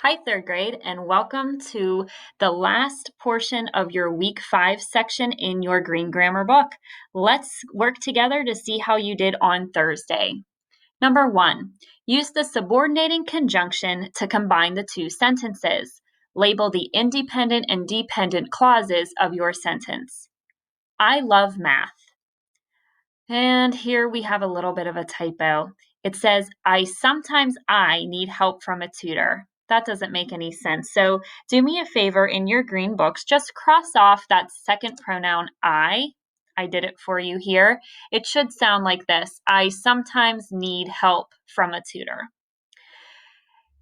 Hi, third grade, and welcome to the last portion of your week 5 section in your Green Grammar book. Let's work together to see how you did on Thursday. Number 1, use the subordinating conjunction to combine the two sentences. Label the independent and dependent clauses of your sentence. I love math. And here we have a little bit of a typo. It says, sometimes I need help from a tutor. That doesn't make any sense. So do me a favor in your green books, just cross off that second pronoun I. I did it for you here. It should sound like this. I sometimes need help from a tutor.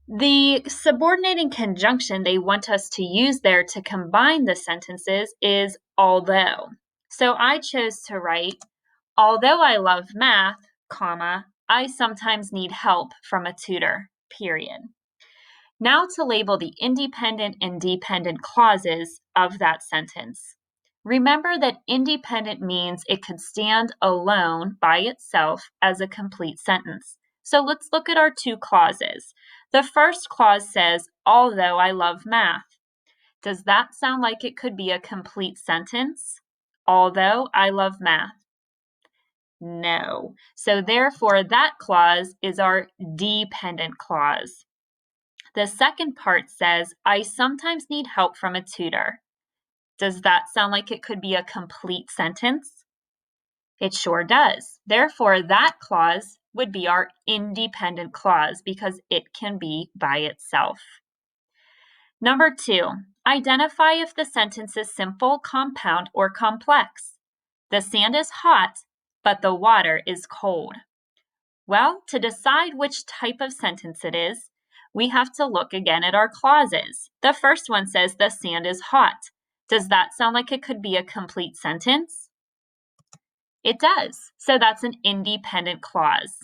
The subordinating conjunction they want us to use there to combine the sentences is although. So I chose to write, although I love math, comma, I sometimes need help from a tutor, period. Now to label the independent and dependent clauses of that sentence. Remember that independent means it could stand alone by itself as a complete sentence. So let's look at our two clauses. The first clause says, although I love math. Does that sound like it could be a complete sentence? Although I love math. No. So therefore, that clause is our dependent clause. The second part says, I sometimes need help from a tutor. Does that sound like it could be a complete sentence? It sure does. Therefore, that clause would be our independent clause because it can be by itself. Number 2, identify if the sentence is simple, compound, or complex. The sand is hot, but the water is cold. Well, to decide which type of sentence it is, we have to look again at our clauses. The first one says the sand is hot. Does that sound like it could be a complete sentence? It does. So that's an independent clause.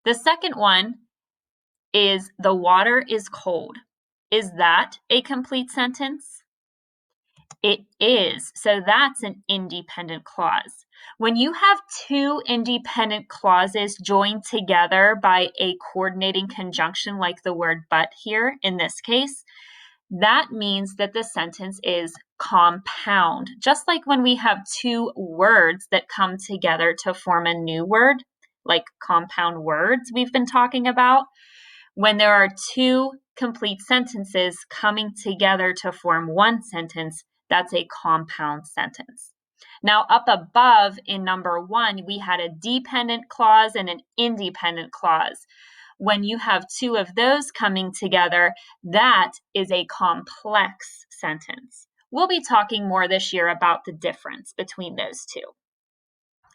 The second one is the water is cold. Is that a complete sentence? It is. So that's an independent clause. When you have two independent clauses joined together by a coordinating conjunction like the word but here in this case, that means that the sentence is compound. Just like when we have two words that come together to form a new word, like compound words we've been talking about, when there are two complete sentences coming together to form one sentence, that's a compound sentence. Now, up above in number 1, we had a dependent clause and an independent clause. When you have two of those coming together, that is a complex sentence. We'll be talking more this year about the difference between those two.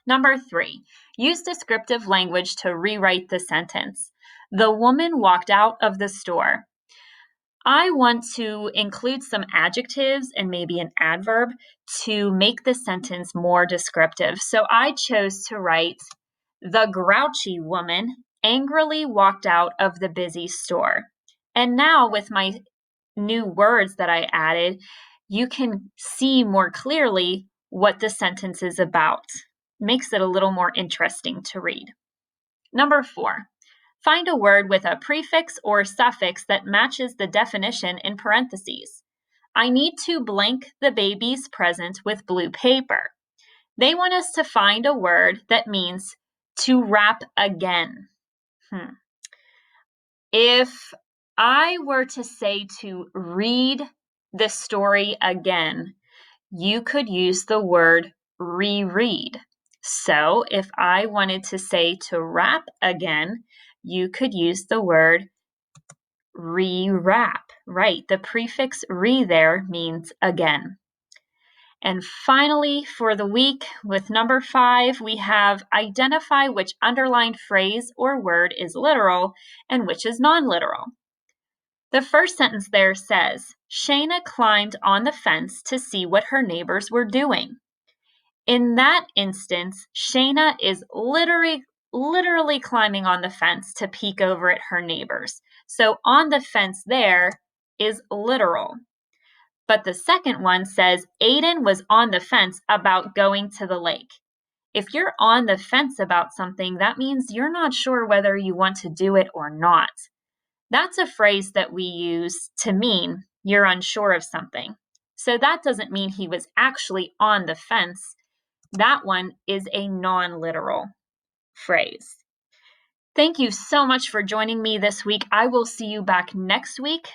Number 3, use descriptive language to rewrite the sentence. The woman walked out of the store. I want to include some adjectives and maybe an adverb to make the sentence more descriptive. So I chose to write, the grouchy woman angrily walked out of the busy store. And now with my new words that I added, you can see more clearly what the sentence is about. Makes it a little more interesting to read. Number 4, find a word with a prefix or suffix that matches the definition in parentheses. I need to blank the baby's present with blue paper. They want us to find a word that means to wrap again. If I were to say to read the story again, you could use the word reread. So if I wanted to say to wrap again, you could use the word rewrap. Right, the prefix re there means again. And finally, for the week, with number 5, we have identify which underlined phrase or word is literal and which is non-literal. The first sentence there says, Shayna climbed on the fence to see what her neighbors were doing. In that instance, Shayna is literally climbing on the fence to peek over at her neighbors. So on the fence there is literal. But the second one says Aiden was on the fence about going to the lake. If you're on the fence about something, that means you're not sure whether you want to do it or not. That's a phrase that we use to mean you're unsure of something. So that doesn't mean he was actually on the fence. That one is a non-literal phrase. Thank you so much for joining me this week. I will see you back next week